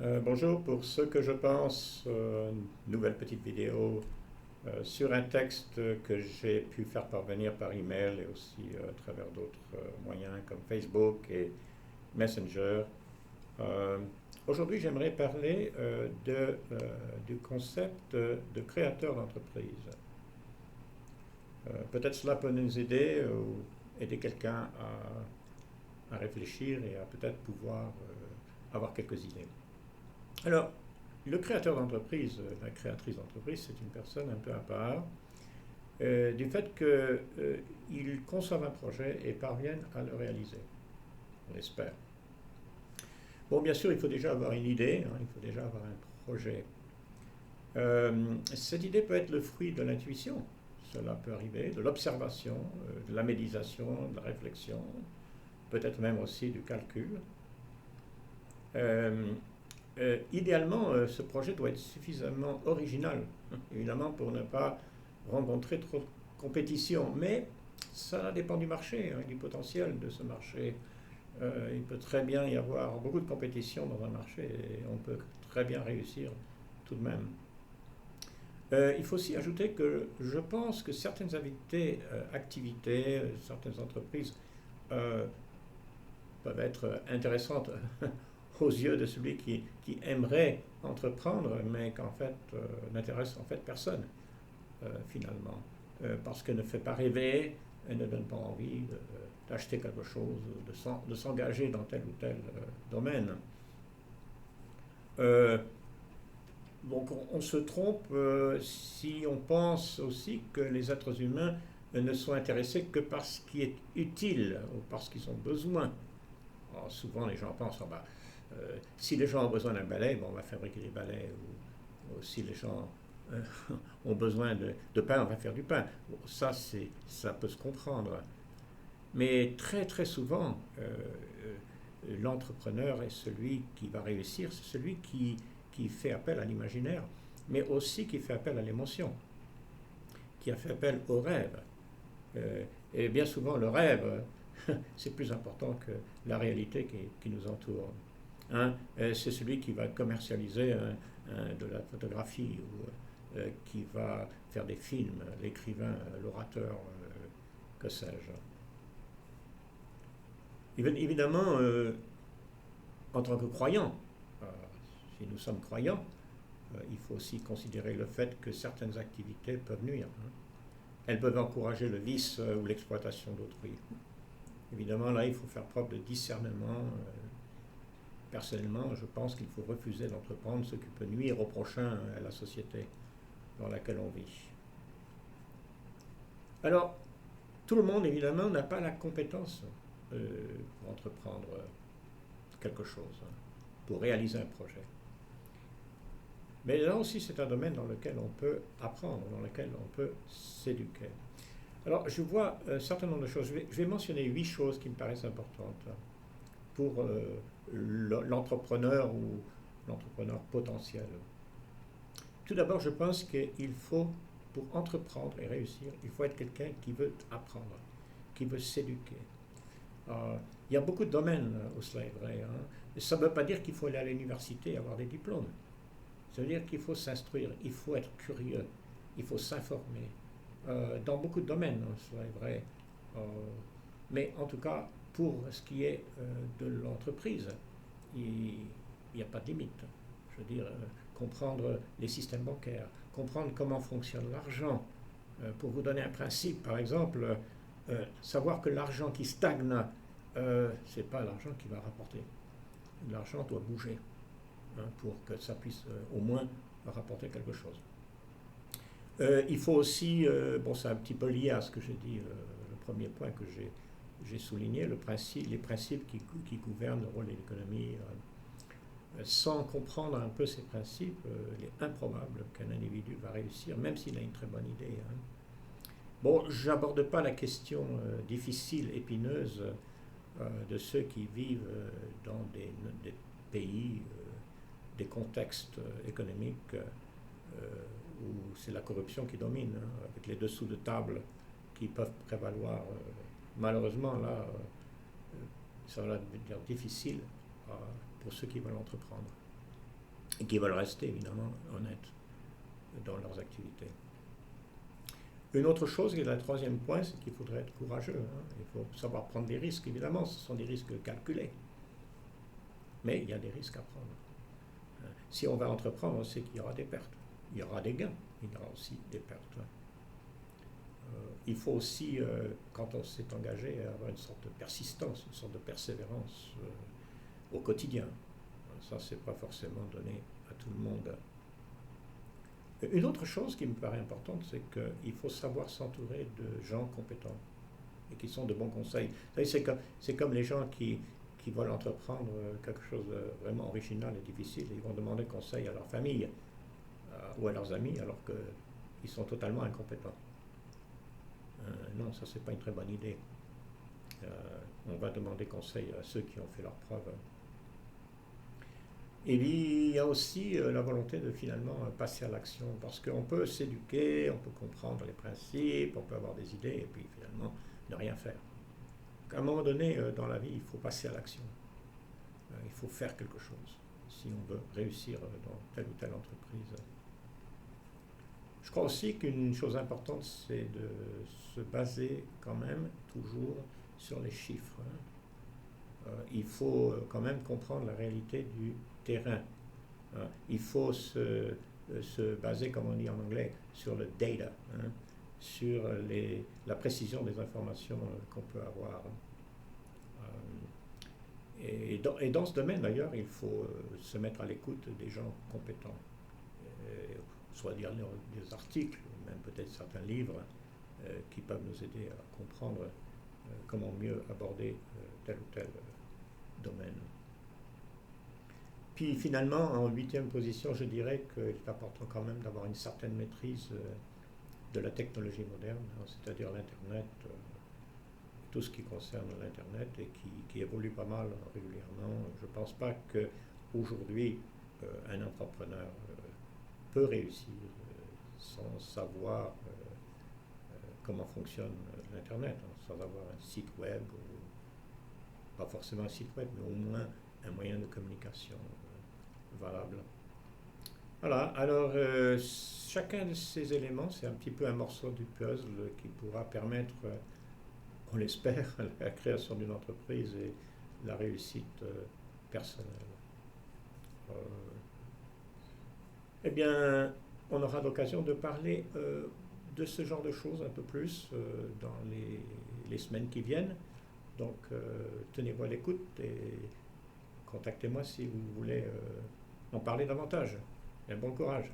Bonjour, pour ce que je pense, nouvelle petite vidéo sur un texte que j'ai pu faire parvenir par email et aussi à travers d'autres moyens comme Facebook et Messenger. Euh, Aujourd'hui, j'aimerais parler du concept de créateur d'entreprise. Peut-être cela peut nous aider ou aider quelqu'un à réfléchir et à peut-être pouvoir avoir quelques idées. Alors, le créateur d'entreprise, la créatrice d'entreprise, c'est une personne un peu à part, du fait qu'ils conçoivent un projet et parviennent à le réaliser, on espère. Bon, bien sûr, il faut déjà avoir une idée, hein, il faut déjà avoir un projet. Cette idée peut être le fruit de l'intuition, cela peut arriver, de l'observation, de la méditation, de la réflexion, peut-être même aussi du calcul. Euh, Idéalement, ce projet doit être suffisamment original, évidemment, pour ne pas rencontrer trop de compétition. Mais ça dépend du marché, hein, du potentiel de ce marché. Il peut très bien y avoir beaucoup de compétition dans un marché et on peut très bien réussir tout de même. Il faut aussi ajouter que je pense que certaines activités, certaines entreprises euh, peuvent être intéressantes aux yeux de celui qui aimerait entreprendre, mais qu'en fait n'intéresse en fait personne finalement, parce qu'elle ne fait pas rêver, elle ne donne pas envie d'acheter quelque chose, de s'engager dans tel ou tel domaine. Euh, donc on se trompe si on pense aussi que les êtres humains ne sont intéressés que par ce qui est utile ou parce qu'ils ont besoin. Alors, souvent les gens pensent, ah bah, si les gens ont besoin d'un balai, bon, on va fabriquer des balais. Ou si les gens euh, ont besoin de pain, on va faire du pain. Bon, ça peut se comprendre. Mais très très souvent, l'entrepreneur est celui qui va réussir, c'est celui qui fait appel à l'imaginaire, mais aussi qui fait appel à l'émotion, qui a fait appel au rêve. Et bien souvent, le rêve, c'est plus important que la réalité qui nous entoure. Hein, c'est celui qui va commercialiser de la photographie ou qui va faire des films, l'écrivain, l'orateur, que sais-je. Évidemment, en tant que croyant, euh, si nous sommes croyants, il faut aussi considérer le fait que certaines activités peuvent nuire, hein. Elles peuvent encourager le vice ou l'exploitation d'autrui. Évidemment, là, il faut faire preuve de discernement. Personnellement, je pense qu'il faut refuser d'entreprendre ce qui peut nuire au prochain, à la société dans laquelle on vit. Alors, tout le monde, évidemment, n'a pas la compétence pour entreprendre quelque chose, hein, pour réaliser un projet. Mais là aussi, c'est un domaine dans lequel on peut apprendre, dans lequel on peut s'éduquer. Alors, je vois un certain nombre de choses. Je vais mentionner 8 choses qui me paraissent importantes pour l'entrepreneur ou l'entrepreneur potentiel. Tout d'abord, je pense qu'il faut, pour entreprendre et réussir, il faut être quelqu'un qui veut apprendre, qui veut s'éduquer. Il y a beaucoup de domaines où cela est vrai, hein. Ça ne veut pas dire qu'il faut aller à l'université et avoir des diplômes. Ça veut dire qu'il faut s'instruire, il faut être curieux, il faut s'informer. Dans beaucoup de domaines, hein, cela est vrai. Euh, mais en tout cas, pour ce qui est de l'entreprise, il n'y a pas de limite. Je veux dire, comprendre les systèmes bancaires, comprendre comment fonctionne l'argent. Pour vous donner un principe, par exemple, savoir que l'argent qui stagne, ce n'est pas l'argent qui va rapporter. L'argent doit bouger, hein, pour que ça puisse au moins rapporter quelque chose. Il faut aussi, bon, c'est un petit peu lié à ce que j'ai dit, le premier point que j'ai souligné, les principes qui gouvernent le rôle de l'économie. Sans comprendre un peu ces principes, il est improbable qu'un individu va réussir, même s'il a une très bonne idée, hein. Bon, je n'aborde pas la question difficile, épineuse, de ceux qui vivent dans des pays, des contextes économiques où c'est la corruption qui domine, hein, avec les dessous de table qui peuvent prévaloir. Malheureusement, là, ça va devenir difficile pour ceux qui veulent entreprendre. et qui veulent rester évidemment honnêtes dans leurs activités. Une autre chose, et le troisième point, c'est qu'il faudrait être courageux. Il faut savoir prendre des risques, évidemment, ce sont des risques calculés. Mais il y a des risques à prendre. Si on va entreprendre, on sait qu'il y aura des pertes. Il y aura des gains, il y aura aussi des pertes. Il faut aussi, quand on s'est engagé, avoir une sorte de persistance, une sorte de persévérance au quotidien. Ça, c'est pas forcément donné à tout le monde. Une autre chose qui me paraît importante, c'est qu'il faut savoir s'entourer de gens compétents et qui sont de bons conseils. C'est comme les gens qui veulent entreprendre quelque chose de vraiment original et difficile, ils vont demander conseil à leur famille ou à leurs amis alors qu'ils sont totalement incompétents. Non, ça c'est pas une très bonne idée. On va demander conseil à ceux qui ont fait leurs preuves. Et il y a aussi la volonté de finalement passer à l'action, parce qu'on peut s'éduquer, on peut comprendre les principes, on peut avoir des idées, et puis finalement ne rien faire. Donc, à un moment donné dans la vie, il faut passer à l'action. Il faut faire quelque chose si on veut réussir dans telle ou telle entreprise. Je crois aussi qu'une chose importante, c'est de se baser quand même toujours sur les chiffres. Il faut quand même comprendre la réalité du terrain. Il faut se baser, comme on dit en anglais, sur le data, sur la précision des informations qu'on peut avoir. Et dans ce domaine, d'ailleurs, il faut se mettre à l'écoute des gens compétents, soit lire des articles, ou même peut-être certains livres qui peuvent nous aider à comprendre comment mieux aborder tel ou tel domaine. Puis finalement, en 8e position, je dirais qu'il est important quand même d'avoir une certaine maîtrise de la technologie moderne, c'est-à-dire l'Internet, tout ce qui concerne l'Internet et qui évolue pas mal régulièrement. Je ne pense pas qu'aujourd'hui, un entrepreneur peut réussir sans savoir comment fonctionne l'Internet, sans avoir un site web, ou pas forcément un site web, mais au moins un moyen de communication valable. Voilà, alors chacun de ces éléments, c'est un petit peu un morceau du puzzle qui pourra permettre, on l'espère, la création d'une entreprise et la réussite personnelle. Eh bien, on aura l'occasion de parler de ce genre de choses un peu plus dans les semaines qui viennent. Donc, tenez-vous à l'écoute et contactez-moi si vous voulez en parler davantage. Et bon courage.